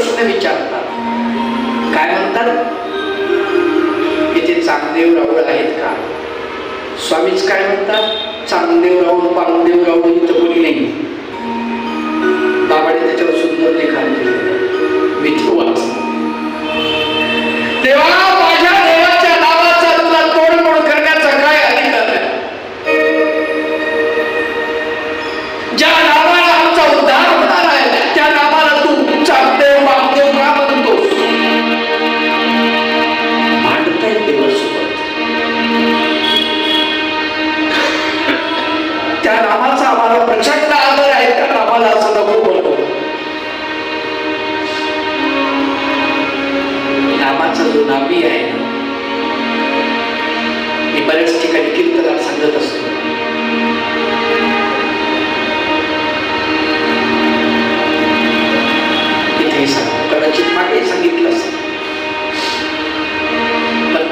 प्रश्न विचारतात. काय म्हणतात? इथे चांगदेव राऊळ आहेत का? स्वामीच काय म्हणतात? चांगदेव राऊळ पांगदेव राऊळ इथं कोणी नाही. बाबाने त्याच्यावर सुंदर लिखाण केलं, मी तो वाच. देवा, माझ्या देवाच्या नावाचा तुला तोडमोड करण्याचा काय अधिकार आहे? ज्या नावाला आमचा उद्धार होणार आहे त्या नावाला तू चांगदेव पांगदेव का म्हणतोस? भांडताय देवासोबत. त्या नामाचा आम्हाला प्रचंड आदर आहे, त्या नामाला असं नको बोलतो. नामाचा जो नामी आहे ना, मी बऱ्याच ठिकाणी कीर्तनात सांगत असतो. इथे सांगतो, कदाचित मागे सांगितलं असतं, पण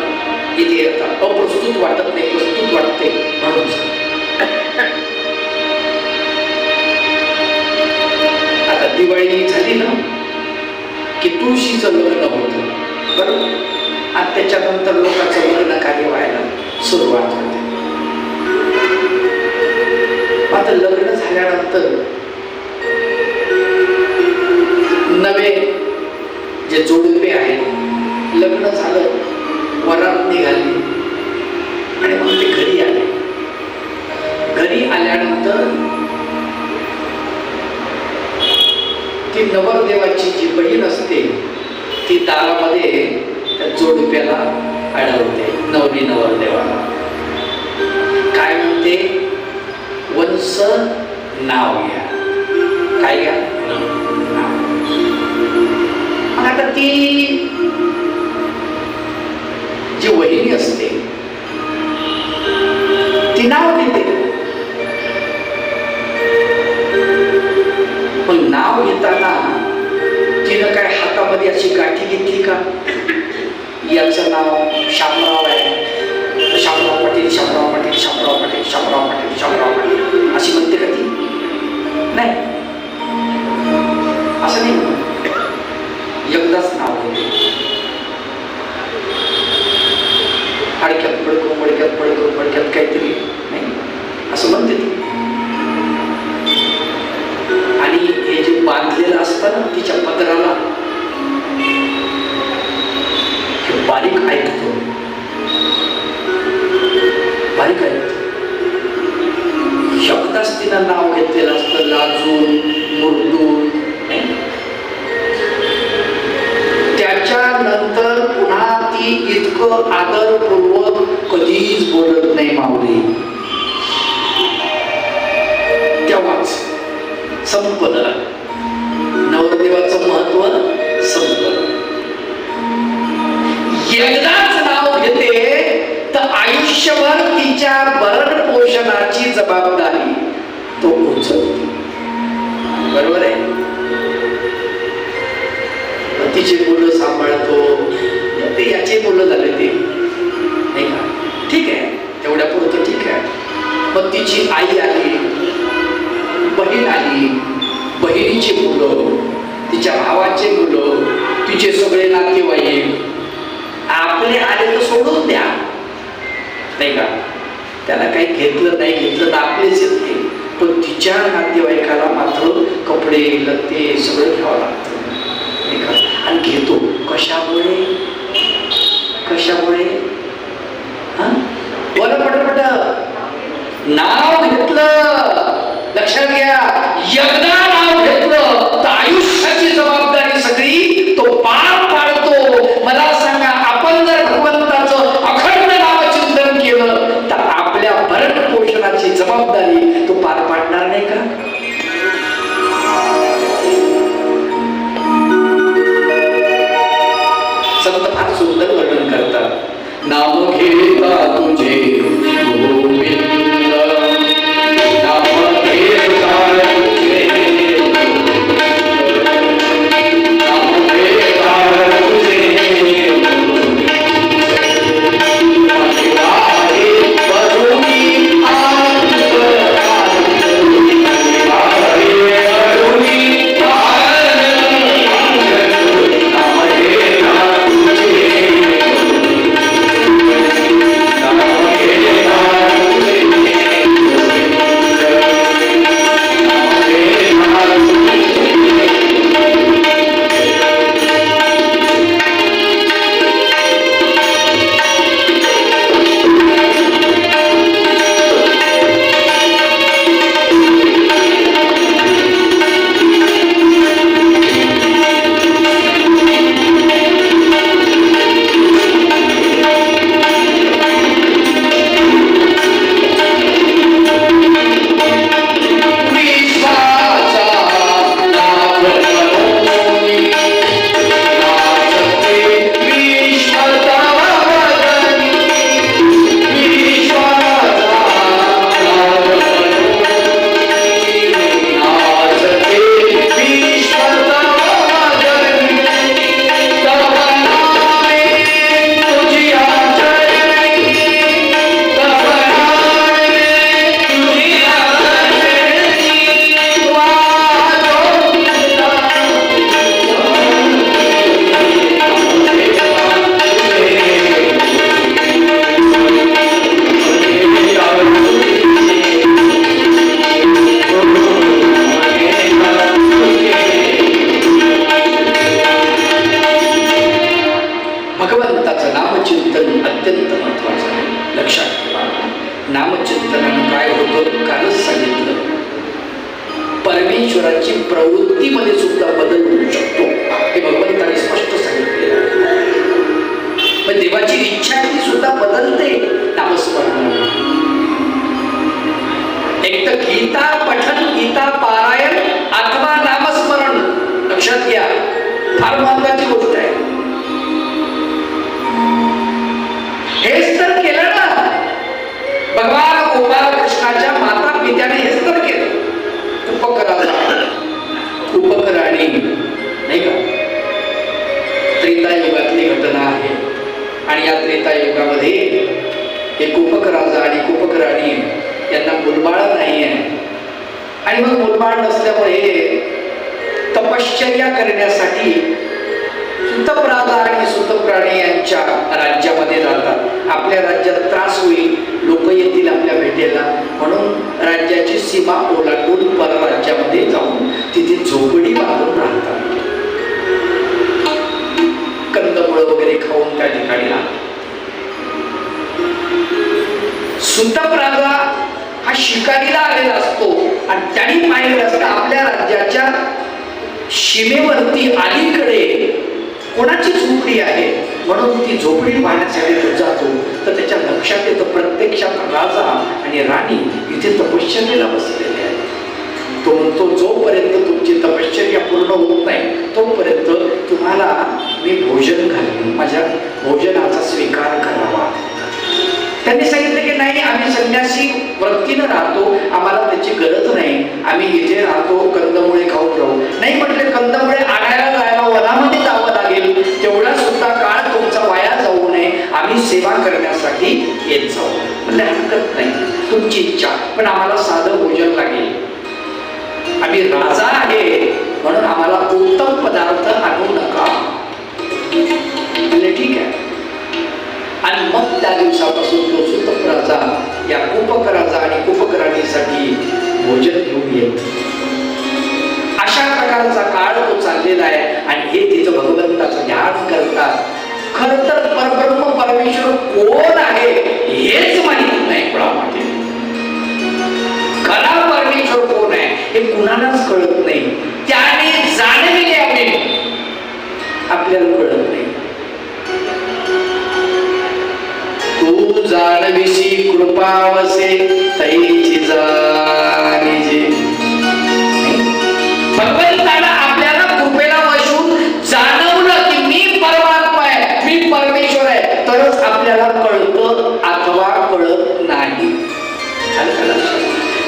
इथे आता अप्रस्तुत वाटत नाही, प्रस्तुत वाटते म्हणून सांगतो. आता दिवाळी झाली ना की तुळशीचं लग्न होतं, बरोबर? आणि त्याच्यानंतर लोकांचं लग्न कार्य व्हायला सुरुवात होते. आता लग्न झाल्यानंतर नवे जे जोडपे आहेत, लग्न झालं, वरात निघाली आणि मग ते घरी आले. घरी आल्यानंतर ती नवरदेवाची जी बहीण असते ती दारामध्ये त्या जोडप्याला अडवते, नवरी नवरदेवाला. काय म्हणते? वंश नाव घ्या. काय घ्या? नाव. आता ती जी वहिनी असते ती नाव घेते, पण नाव घेताना तिनं काय हातामध्ये अशी गाठी घेतली का? याचं नाव शामराव आहे, शामराव पाटील, शामराव पाटील, शामराव पाटील, शामराव पाटील, शामराव पाटील अशी म्हणते का ती? नाही, असं नाही म्हणत. एकदाच नाव घेते. अडक्यात पडको, मडक्यात पडको, मडक्यात काहीतरी नाही असं म्हणते ती. आणि हे जे बांधलेलं असतं ना तिच्या पदराला, हे बारीक ऐकतो, बारीक ऐकतो. शब्दाच तिनं नाव घेतलेलं असतं, लाजून मुरदून. त्याच्यानंतर पुन्हा ती इतकं आदरपूर्वक कधीच बोलत नाही माऊली. तेव्हाच संपलं, नवरदेवाचं महत्व संपलं. एकदाच नाव घेते तर आयुष्यभर तिच्या भरण पोषणाची जबाबदारी तो उचलतो. बरोबर आहे? तिची मुलं सांभाळतो, ते याचे मुलं झाले ते नाही का? ठीक आहे, तेवढ्या पुरतं ठीक आहे. पण तिची आई आली, बहीण आली, बहिणीची मुलं, तिच्या भावाचे मुलं, तिचे सगळे नातेवाईक आपले आले तर सोडून द्या नाही का? त्याला काही घेतलं नाही घेतलं तर आपलेच येते, पण तिच्या नातेवाईकाला मात्र कपडे लत्ते सगळं घ्यावं लागतं नाही का? आणि घेतो कशामुळे? कशामुळे? बरं पटपट नाव घेतलं. लक्षात घ्या, एकदा नाव घेतलं तर आयुष्याची जबाबदारी सगळी तो पार पाडतो. मला सांगा, आपण जर भगवंताचं अखंड नामचिंतन केलं तर आपल्या भरण पोषणाची जबाबदारी तो पार पाडणार नाही का? संत फार सुंदर वर्णन करतात. नाम घेता तुझे चिंतनानं काय होतं कालच सांगितलं. परमेश्वराची प्रवृत्तीमध्ये सुद्धा बदल होऊ शकतो हे भगवंताने स्पष्ट सांगितलेलं आहे. पण देवाची इच्छा ती सुद्धा बदलते नामस्मरणाने. एक तर गीता पठन, गीता पारायण अथवा नामस्मरण. लक्षात घ्या, फार महत्वाची गोष्ट आहे. हेच तर केलं ना भगवान गोपाल कृष्णाच्या माता पित्याने, हेच तर केलं. उपकराणी नाही का, त्रेतायुगातली घटना आहे. आणि या त्रेतायुगामध्ये एक कुपक राजा आणि कुपक राणी यांना मुलबाळ नाही आहे. आणि मग मुलबाळ नसल्यामुळे तपश्चर्या करण्यासाठी सुतप राजा आणि सुतप राणी यांच्या राज्यामध्ये राहतात. आपल्या राज्यात त्रास होईल, लोक येतील आपल्या भेटेला, म्हणून राज्याची सीमा ओलांडून परराज्यामध्ये जाऊन तिथे झोपडी बांधून राहतात. कंदमुळं वगैरे खाऊन त्या ठिकाणी राहतात. सुतप राजा हा शिकारीला आलेला असतो आणि त्यांनी पाहिलेलं असतं आपल्या राज्याच्या सीमेवरती अलीकडे कोणाची झोपडी आहे, म्हणून ती झोपडी पाहण्यासाठी तो जातो. तर त्याच्या लक्षात येतं प्रत्यक्षात राजा आणि राणी इथे तपश्चर्येला बसलेले आहेत. तो म्हणतो जोपर्यंत तुमची तपश्चर्या पूर्ण होत नाही तोपर्यंत तुम्हाला मी भोजन घालेन, माझ्या भोजनाचा स्वीकार करावा. त्यांनी सांगितलं की नाही, आम्ही संन्यासी वृत्तीनं राहतो, आम्हाला त्याची गरज नाही, आम्ही इथे राहतो, कंदमुळे खाऊन राहू. नाही म्हटले, कंदमुळे आणायला जायला वनामध्ये जावं लागेल, तेवढा सुद्धा काळ तुमचा वाया जाऊ नये, आम्ही सेवा करण्यासाठी येत जाऊ. म्हणजे हरकत नाही, तुमची इच्छा, पण आम्हाला साधं भोजन लागेल. आम्ही राजा आहे म्हणून आम्हाला उत्तम पदार्थ आणू नका. म्हणजे ठीक आहे. आणि मग त्या दिवसापासून तो सुतप राजा या कुपक राजा आणि कुपक राणीसाठी भोजन घेऊन येत. अशा प्रकारचा काळ तो चाललेला आहे. आणि हे तिथं भगवंताचं ध्यान करतात. खर तर परब्रह्म परमेश्वर कोण आहे हेच माहित नाही कुणामध्ये. खरा परमेश्वर कोण आहे हे कुणालाच कळत नाही. त्याने जाणविले आपल्याला कळत नाही. तू जाणविशी कृपावसे तैची जाणीजे. भगवंताला आपल्याला कृपेला वशून जाणवलं की मी परमात्मा आहे, मी परमेश्वर आहे, तरच आपल्याला कळतं अथवा कळत नाही.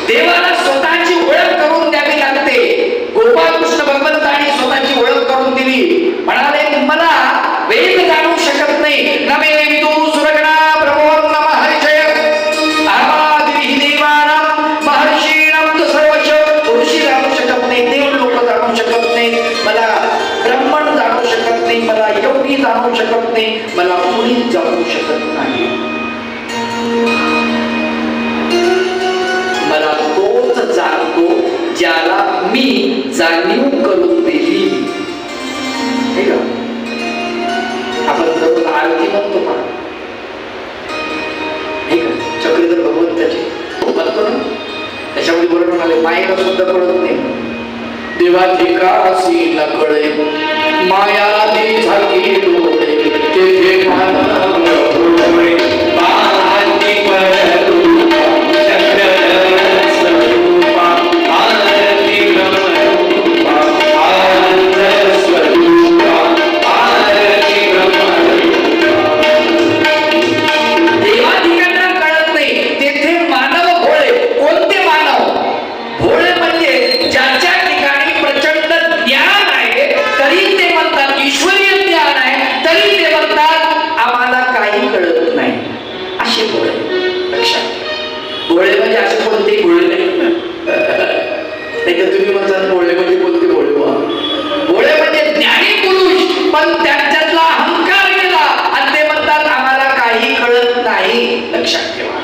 देवाला स्वतःची ओळख करून द्यावी लागते. गोपाळ कृष्ण भगवंताने स्वतःची ओळख करून दिली. म्हणाले, मला वेद जाणू शकत नाही, नमे विदू सुरगणा प्रभो नमः हरिजय आदिही देवानां महर्षीणां सर्वश. ऋषी जाणू शकत नाही, देव लोक जाणू शकत नाही, मला ब्राह्मण जाणू शकत नाही, मला योगी जाणू शकत नाही, मला मुनी जाणू शकत नाही. मला तोच जाणतो ज्याला मी जाणीव करून दिली. हे का आपण दररोज आरती म्हणतो का? हे का चक्रीधर भगवंताची म्हणतो ना, त्याच्यामध्ये बरोबर आले मायेला सुद्धा कळत नाही. देवाधिकासी न कळे मायादी झाकी डोळे तेथे मानव डोळे पाहती पररूपा चक्रधर स्वरूपा आरती ब्रह्मरूपा आनंद स्वरूपा आरती ब्रह्मरूपा. देवाधिकांना कळत नाही, तेथे मानव भोळे. कोणते मानव? भोळे म्हणजे ज्याच्या ठिकाणी प्रचंड ज्ञान आहे तरी ते म्हणतात, ईश्वरीय ज्ञान आहे तरी ते म्हणतात आम्हाला काही कळत नाही, असे भोळे. लक्षात, भोळे म्हणजे असे कोणते भोळे नाही. नाही तर तुम्ही म्हणतात भोळे म्हणजे कोणते भोळे? भोळे म्हणजे ज्ञानी पुरुष, पण त्यांच्यातला अहंकार गेला आणि ते म्हणतात आम्हाला काही कळत नाही. लक्षात ठेवा,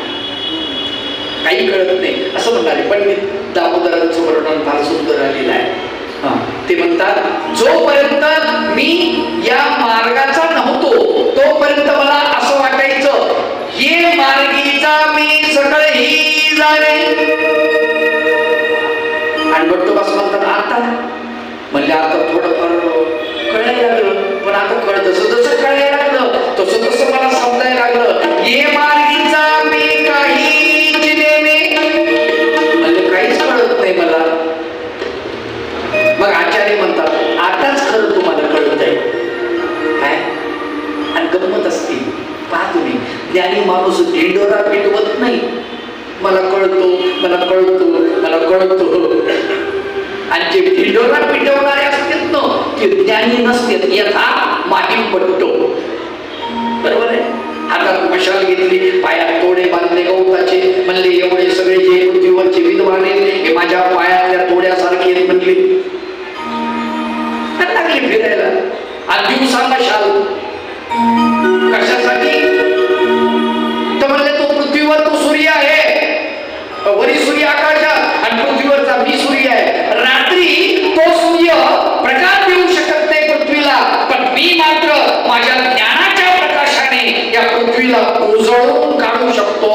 काही कळत नाही असं म्हणणारे पंडित दामोदरांचं वर्णन फार सुंदर आलेलं आहे. ते म्हणतात, जोपर्यंत मी या मार्गाचा नव्हतो तोपर्यंत मला असं वाटायचं ये मार्गीचा मी सगळे ही म्हणजे आता थोडंफार कळायला लागलं, पण आता जसं जसं कळायला लागलं तसं तसं मला समजायला लागलं, ये मार्गीचा मी काहीच नेणे, म्हणजे काहीच कळत नाही मला. मग आचार्य म्हणतात आताच खरं तुम्हाला कळत आहे काय. आणि गंमत असते, पहा तुम्ही, ज्ञानी माणूस ढिंडोरा पिटवत नाही, मला कळतो मला कळतो मला कळतो. आणि जे ढिंडोरा पिटवणारे असतात ना ते ज्ञानी नसतात, यथा माहीम पट्टो. बरोबर आहे. हातात मशाल घेतली, पायात तोडे बांधले गवताचे, म्हणले एवढे सगळे जे पृथ्वीवरचे विद्वान आहेत हे माझ्या पायातल्या तोड्यासारखे आहेत म्हणले. लागले फिरायला. आणि दिवसा मशाल कशासाठी, तर म्हणले तो पृथ्वीवर तो सूर्य आहे, वरी सूर्य आकाशात आणि पृथ्वीवरचा मी सूर्य आहे. रात्री तो सूर्य प्रकाश देऊ शकत नाही पृथ्वीला, पण मी मात्र माझ्या ज्ञानाच्या प्रकाशाने या पृथ्वीला उजळून काढू शकतो.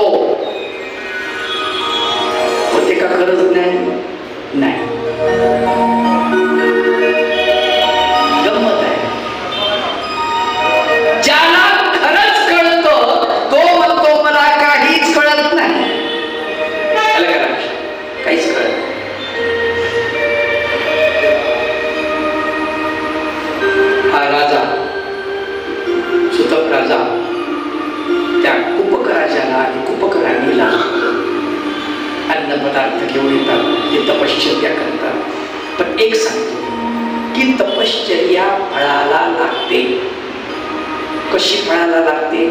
होते का खरंच ज्ञान? नाही. गंमत आहे. ज्याला खरंच कळतं तो म्हणतो मला काहीच कळत नाही. काहीच कळत. हा राजा सुतक राजा त्या कुपक राजाला आणि कुपक राणीला अन्न पदार्थ घेऊन येतात, ते तपश्चर्या करतात. पण एक सांगतो की तपश्चर्या फळाला लागते. कशी फळाला लागते?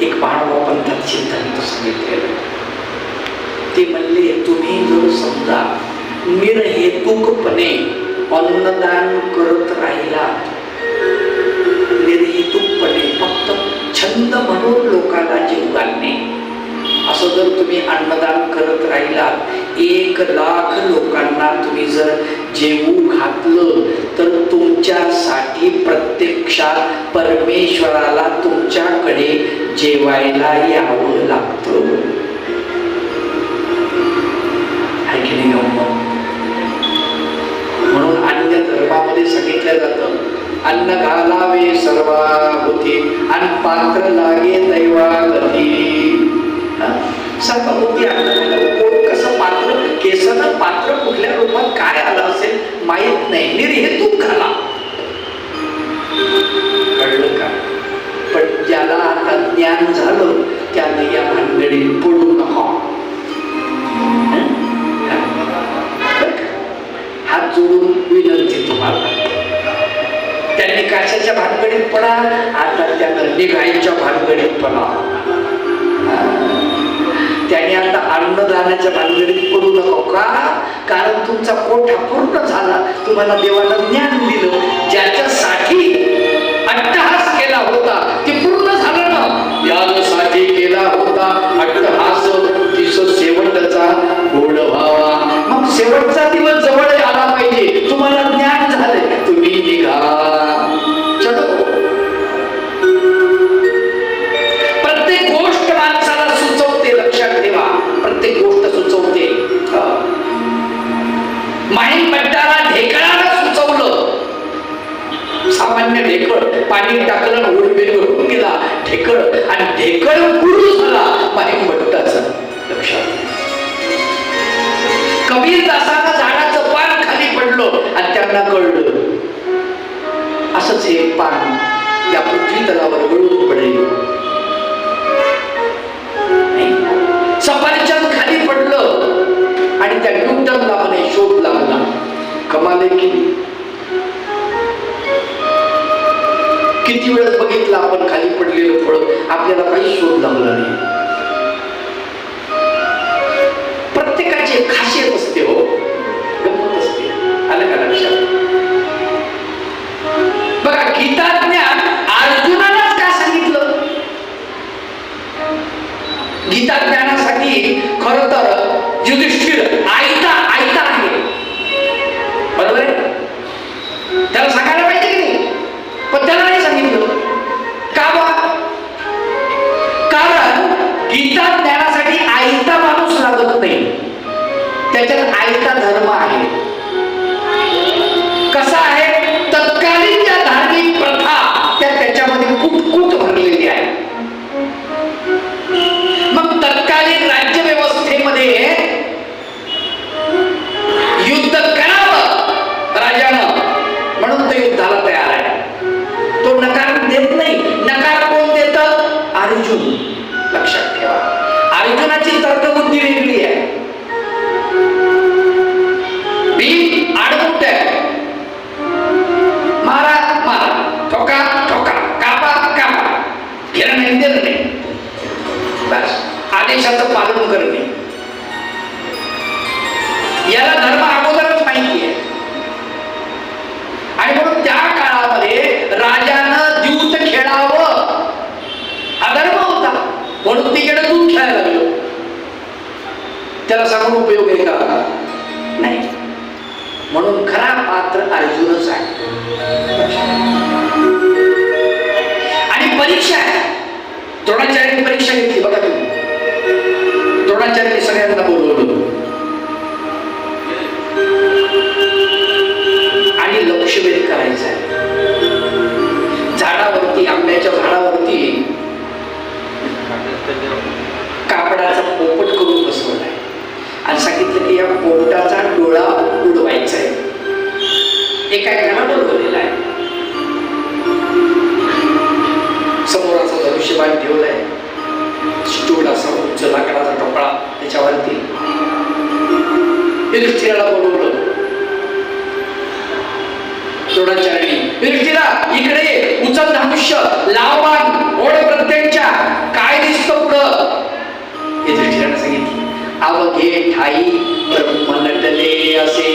एक मानव पंथात सिद्धांत सांगितलेलं. ते म्हणले तुम्ही जर समजा निर्हेतुकपणे अन्नदान करत राहिला, निर्हेतुकपणे फक्त छंद म्हणून लोकांना जीव घालणे, असं जर तुम्ही अन्नदान करत राहिलात, 1,00,000 लोकांना तुम्ही जर जेवू घातलं तर तुमच्यासाठी प्रत्यक्षात परमेश्वराला तुमच्याकडे जेवायला यावं लागतं. म्हणून अन्य धर्मामध्ये सांगितलं जातं अन्न घालावे सर्वाभूती आणि पात्र लागे दैवागती. सर्वाभूती अन्न घालावं. कोण कसं पात्र, केसानं पात्र कुठल्या रूपात काय आलं असेल माहित नाही, निर्हेतुक घाला. कळलं का? पण ज्याला आता ज्ञान झालं त्याने या भानगडीत पडू नका. हात जोडून विनंती तुम्हाला, त्यांनी कशाच्या भानगडीत पडा, आता त्यानं निघायच्या भानगडीत पडा. त्याने आता अन्नदानाच्या भानगडीत पडू नको. का? कारण तुमचा कोठा पूर्ण झाला, तुम्हाला देवानं ज्ञान दिलं, ज्याच्यासाठी अट्टहास केला होता ते पूर्ण झालं ना. यासाठी केला होता अट्टहास, दिस शेवटचा गोड व्हावा. मग शेवटचा दिवस जवळ आला पाहिजे, तुम्हाला ज्ञान झाले, तुम्ही निघा. चलो. प्रत्येक गोष्ट माणसाला सुचवते, लक्षात ठेवा, प्रत्येक गोष्ट सुचवते. माहीम भट्टाला ढेकळाला सुचवलं. सामान्य ढेकळ पाणी टाकलं, उडबीर भरून गेला ढेकळ, आणि ढेकळ गुरु झाला माहीम भट्टाचा. लक्षात. कबीर दासानं झाडाचं पान खाली पडलं आणि त्यांना कळलं असंच हे पान या पृथ्वी तलावर गळून पडेल. सफरचंद खाली पडलं आणि त्या न्यूटनला म्हणे शोध लागला. कमाल आहे की. किती वेळेस बघितलं आपण खाली पडलेलं फळ, आपल्याला काही शोध लागला नाही. प्रत्येकाची एक खासियत असते हो, गंमत असते. आलं का लक्षात? बघा गीता ज्ञान अर्जुनालाच का सांगितलं? गीता ज्ञानासाठी खरं तर युधिष्ठिर आयता आहे, बरोबर आहे? त्याला सांगायला पाहिजे की नाही, पण त्याला नाही सांगितलं. का बा? कारण गीता ज्ञानासाठी आयता माणूस लागत नाही, त्याच्यात आयता धर्म आहे. कसा आहे? त्याला सांगून उपयोग आहे का? नाही. म्हणून खरा पात्र अर्जुनच आहे. आणि परीक्षा आहे. द्रोणाचार्यांनी परीक्षा घेतली बघा तुम्ही. द्रोणाचार्यांनी सगळ्यांना बोलवलं आणि लक्षवेध करायचं आहे. झाडावरती, आंब्याच्या झाडावरती कापडाचा पोपट करून बसवलाय आणि सांगितलं की या पोपटाचा डोळा उडवायचा आहे. एका एकाला बोलवलेला आहे. समोर असा धनुष्यबाण ठेवलाय, स्टूल असा उंच लाकडाचा कपडा त्याच्यावरती. युधिष्ठिराला बोलवलं. द्रोणाचार्यांनी युधिष्ठिरा इकडे उचल धनुष्य, लाव बाण, ओढ प्रत्यंच्या, काय दिसतं पुढं? युधिष्ठिराने सांगितलं अवघे ठाई ब्रह्म नटले असे.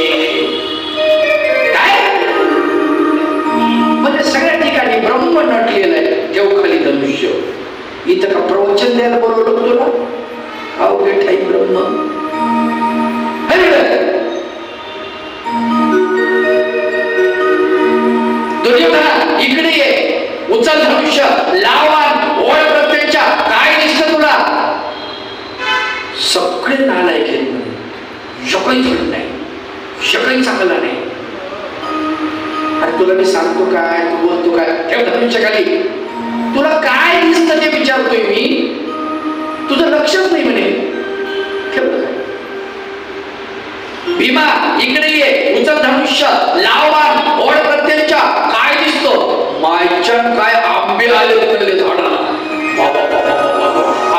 काय म्हणजे सगळ्या ठिकाणी ब्रह्म नटलेलं आहे. ठेव खाली धनुष्य. इथं का प्रवचन द्यायला बोलवलं तुला? अवघे ठाई ब्रह्म. दुर्योधना इकडे ये, उचल धनुष्य, लावान, ओढ प्रत्यंच्या, काय दिसतं तुला? सगळे नालायक आहेत म्हणे. शकही थोडं नाही, शकही चांगला नाही. आणि तुला मी सांगतो काय, तू बोलतो काय? ठेव धनुष्य खाली. तुला काय दिसतं ते विचारतोय मी, तुझं लक्षच नाही म्हणे. ठेवलं काय? भीमा इकडे ये, उचल धनुष्य, लावबाण, ओढ प्रत्यंच्या, काय दिसतो? मायच्या काय आंबे आले उतरले झाडाला.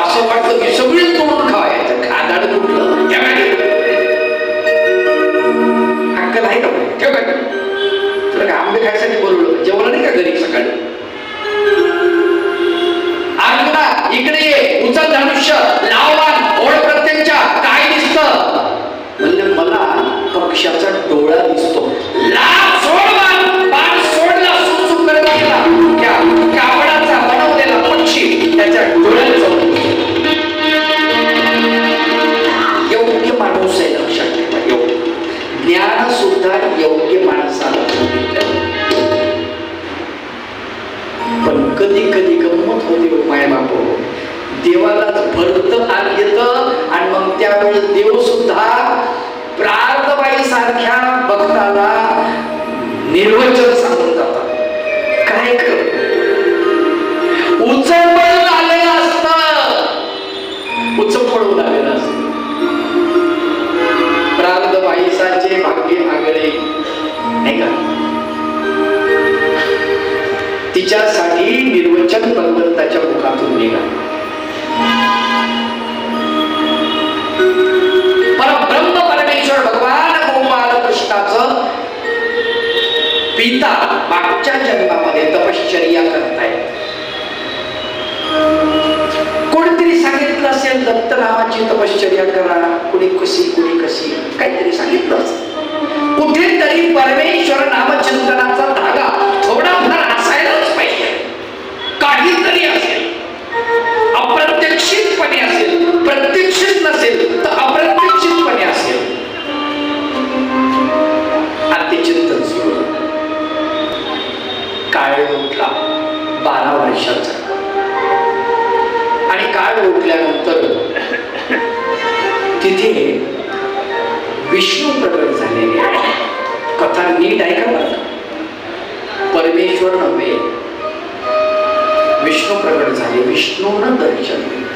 असं वाटतं की सगळी तोडून खावायचं. खादाड कुठलं अक्कल आहे का? ठेव काय? तुला काय आंबे खायसाठी बोलवलं? जेवलं नाही का घरी सकाळी? अर्जुना इकडे ये, उचल धनुष्य, लावबाण, ओढ प्रत्यंच्या, काय दिसतं? म्हणजे मला पक्षाचा डोळा दिसतो. लाभ सोड बाण, बाण सोडला, सुसुक करत गेला. त्या कापडाचा बनवलेला पक्षी त्याच्या डोळ्यात जाऊन योग्य माणूस आहे. लक्षात ठेवा, योग्य ज्ञान सुद्धा योग्य माणसाला. पण कधी कधी गंमत होते माय बापू. देवाला भरत आग येतं आणि मग त्यावेळेस देव सुद्धा प्रार्थबाई सारख्या भक्ताला निर्वचन सांगून जातात. काय कर उचंबळून आलेलं असतं, उचंबळून आलेलं असतं. प्रार्थबाईसाचे भाग्य आगळे नाही का? तिच्यासाठी निर्वचन भगवंताच्या मुखातून निघाले. परब्रह्म परमेश्वर भगवान गोपाल कृष्णाचं पिता मागच्या जन्मामध्ये तपश्चर्या करतायत. कोणीतरी सांगितलं असेल दत्त नावाची तपश्चर्या करा. कुणी कशी काहीतरी सांगितलं असेल. कुठेतरी परमेश्वर नामचिंतनाचा धागा थोडाफार असायलाच पाहिजे. काहीतरी असेल, अप्रत्यक्षितपणे असेल, प्रत्यक्षित नसेल तर अप्रत्यक्षितपणे असेल. ते चिंतन सुरू. काळ उठला 12 वर्षाचा आणि काळ उठल्यानंतर तिथे विष्णू प्रकट झालेले. कथा नीट ऐका बरं. परमेश्वर नव्हे, विष्णू प्रकट झाले. विष्णूनं दर्शन दिले.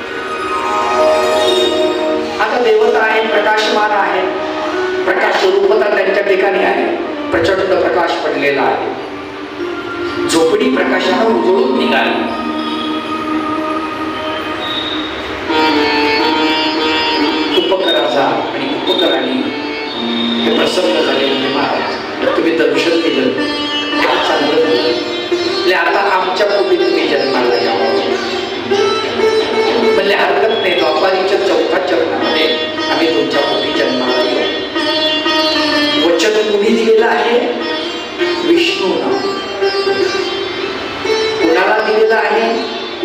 आता देवता आहे, प्रकाशमान आहे, प्रकाश स्वरूपता त्यांच्या ठिकाणी आहे. प्रचंड प्रकाश पडलेला आहे. झोपडी प्रकाशानं उजळून निघाली. उपकराचा आणि उपकरांनी हे प्रसन्न झाले. म्हणजे महाराज तुम्ही दर्शन दिलं, चांगलं झालं. आता आमच्या कुठे तुम्ही जन्माला यावं. म्हणजे हरकत नाही, द्वापारीच्या 4थ्या चरणामध्ये आम्ही तुमच्या कुठे जन्माला येऊ. वचन कुणी दिलेलं आहे? विष्णूनं. कुणाला दिलेलं आहे?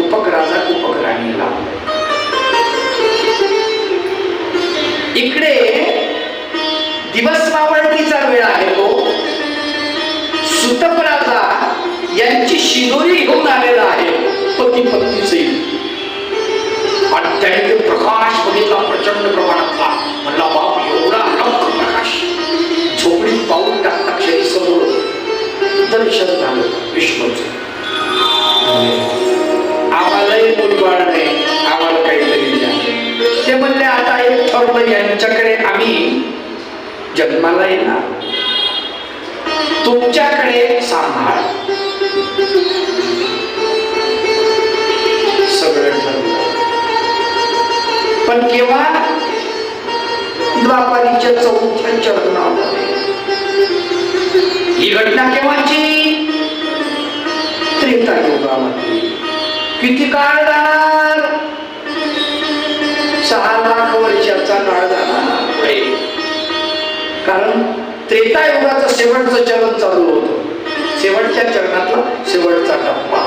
उपकराचा उपकराणीला. इकडे म्हणजे दिवस मावळतीचा वेळ आहे तो. सुतपराजा यांची शिदोरी घेऊन आलेला आहे पती पत्नीचे. आणि त्याने ते प्रकाश बघितला प्रचंड प्रमाणातला. म्हणला बाप एवढा लख प्रकाश. झोपडीत पाऊल टाकता क्षणी समोर दर्शन झालं विष्णूचं. आम्हालाही मुलबाळ नाही, आम्हाला काहीतरी द्या. ते म्हणले आता एक ठरलं, यांच्याकडे आम्ही जन्माला येणार, तुमच्याकडे सांभाळ. सगळं ठरलं. पण केव्हा? द्वापारीच्या 4थ्या चरणामध्ये. ही घटना केव्हाची? त्रेतायुगामध्ये. किती काळ जाणार? 6 लाख वर्षाचा काळ जाणार आहे. कारण त्रेतायुगाचं शेवटचं चरण चालू होतं. शेवटच्या चरणातला शेवटचा टप्पा.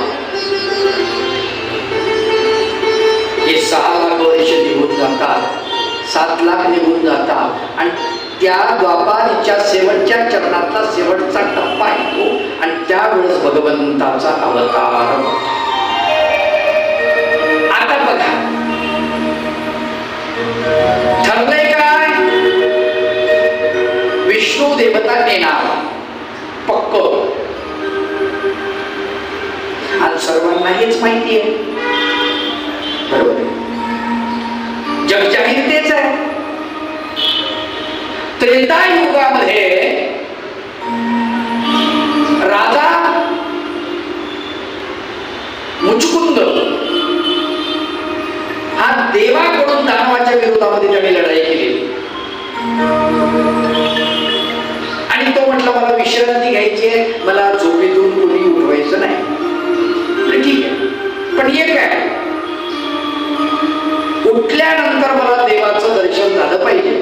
हे 6 लाख वर्ष निघून जातात, 7 लाख निघून जातात आणि त्या द्वापारीच्या शेवटच्या चरणातला शेवटचा टप्पा येतो आणि त्यावेळेस भगवंताचा अवतार. आता बघा ठरलंय काय? विष्णू देवता येणार पक्क. आज सर्वांना हेच माहिती आहे, बरोबर? जग जाहीर तेच आहे. त्रेतायुगामध्ये राजा मुचकुंद हा देवाकडून दानवाच्या विरोधामध्ये त्याने लढाई केली. आणि तो म्हटला मला विश्रांती घ्यायची आहे, मला झोपेतून कोणी उठवायचं नाही. ठीक आहे, पण एक काय, उठल्यानंतर मला देवाचं दर्शन झालं पाहिजे.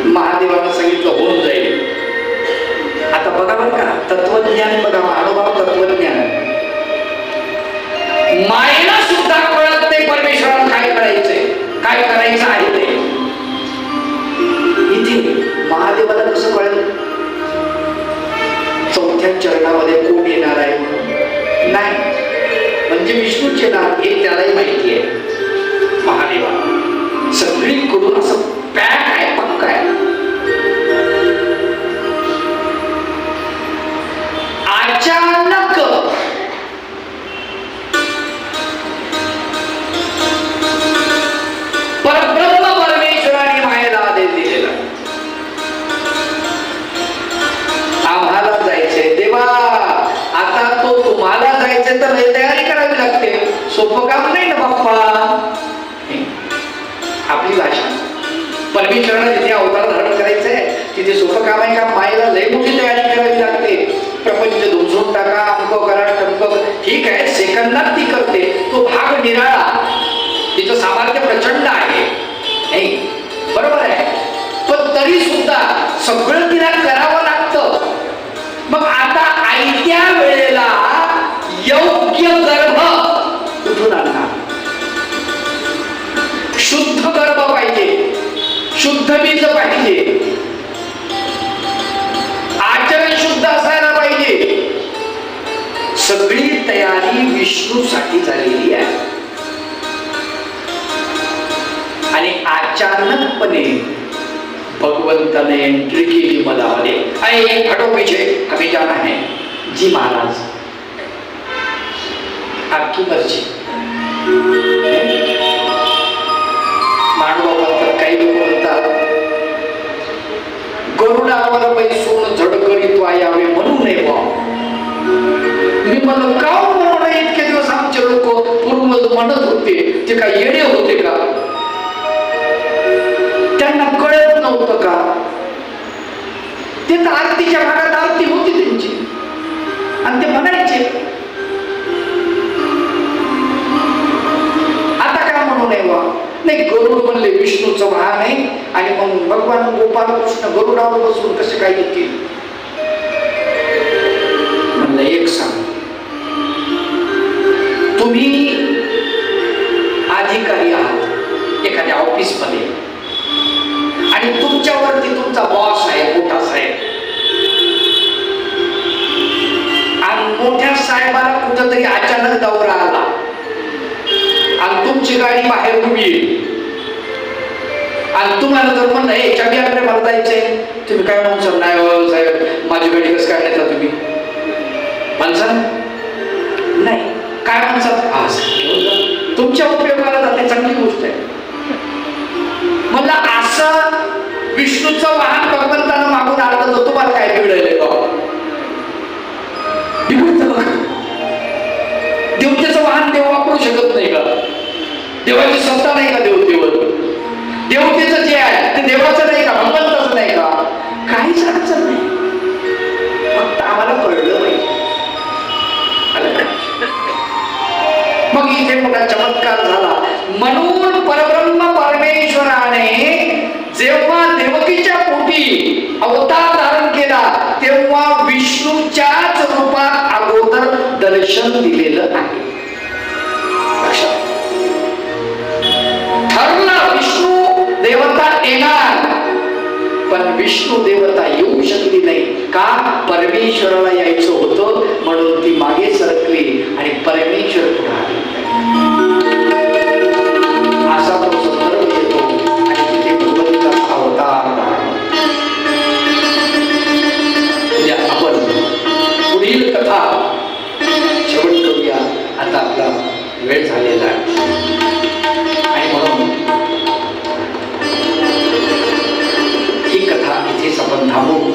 महादेवानं सांगितलं होऊन जाईल. आता बघा बरं का, तत्वज्ञान बघा, महानुभाव तत्वज्ञान. मायेला सुद्धा कळत नाही परमेश्वराला काय करायचंय, काय करायचं आहे ते. इथे महादेवाला कसं कळलं? 4थ्या चरणामध्ये कोण येणार आहे नाही, म्हणजे विष्णूच येणार हे त्यालाही माहिती आहे. महादेवा सगळीकडून असं पॅक आहे, पक्का आहे. अचानक परब्रह्म परमेश्वराने मायेला आदेश दिलेला, आम्हाला जायचंय देवा. आता तो तुम्हाला जायचंय तर तयारी करावी लागते, सोपं काम नाही ना बाप्पा. आपली भाषा, परमेश्वराला जिथे अवतार धारण करायचंय तिथे सोपं काम आहे का? मायेला लय मोठी तयारी करावी लागते. प्रपंच धुमसून टाका, अमुक करा, टमक. ठीक आहे, सेकंदात ती करते. तो भाग निराळा, तिचं सामर्थ्य प्रचंड आहे, नाही बरोबर आहे. पण तरी सुद्धा सगळं तिला करावं लागतं. मग आता आयत्या वेळेला योग्य गर्भ कुठून आणणार? शुद्ध गर्भ पाहिजे, शुद्ध बीज पाहिजे, आचरण शुद्ध असायला पाहिजे. सगळी तयारी विष्णूसाठी झालेली आहे. आणि अचानकपणे भगवंताने एंट्री केली मधामध्ये. अरे हटो पीछे, अभी जाना है. जी महाराज, आपकी मर्जी. मानव म्हणतात, काही लोक म्हणतात गरुडावर बैसून झडकरीत यावे म्हणू नये बा. मी मला का म्हणू नये? इतके दिवस आमचे लोक पूर्वज म्हणत होते, ते काय येडे होते का? त्यांना कळत नव्हतं का? ते तर आरतीच्या भागात आरती होती त्यांची आणि ते म्हणायचे. आता काय म्हणू नये बा? नाही, गरुड म्हणले विष्णूचं वाहन आहे आणि मग भगवान गोपाल कृष्ण गरुडावर बसून कसे काय येतील? म्हणलं एक सांग, तुम्ही अधिकारी आहात, एखाद्या ऑफिस ऑफिसमध्ये आणि तुमच्यावरती तुमचा बॉस आहे, मोठा साहेब, आणि मोठ्या साहेबाला कुठंतरी अचानक दौरा आला आणि तुमची गाडी बाहेर उभी आहे आणि तुम्हाला जर म्हणलं हे चाबी आपल्याला मला जायचंय, तुम्ही काय म्हणसाल? नाही हो साहेब, माझी गाडी कसं काय नेता तुम्ही? म्हणसाल नाही, काय म्हणसाल? तुमच्या उपयोगाला जाते, चांगली गोष्ट आहे. मला असं विष्णूचं वाहन भगवंतानं मागून आणलं तर तुम्हाला काय बिघडले का? देवतेचं वाहन देव वापरू शकत नाही का? देवाची सत्ता नाही का देवतेवर? देवतेचं जे आहे ते देवाचं नाही का? भगवंताचं नाही का? काहीच अडचण नाही, फक्त आम्हाला कळलं पाहिजे. मग इथे मोठा चमत्कार झाला. म्हणून परब्रह्म परमेश्वराने जेव्हा देवकीच्या पोटी अवतार धारण केला तेव्हा विष्णूच्याच रूपात अगोदर दर्शन दिलेलं आहे. ठरलं विष्णू देवता येणार, पण विष्णू देवता येऊ शकली नाही का? परमेश्वराला यायचं होतं म्हणून ती मागे सरकली आणि परमेश्वर पुढे आले. असा तो संदर्भ येतो आणि तिथे भगवंताचा अवतार. आपण पुढील कथा शेवट करूया, आता आपला वेळ झालेला आहे. आणि म्हणून ही कथा इथेच आपण थांबवू.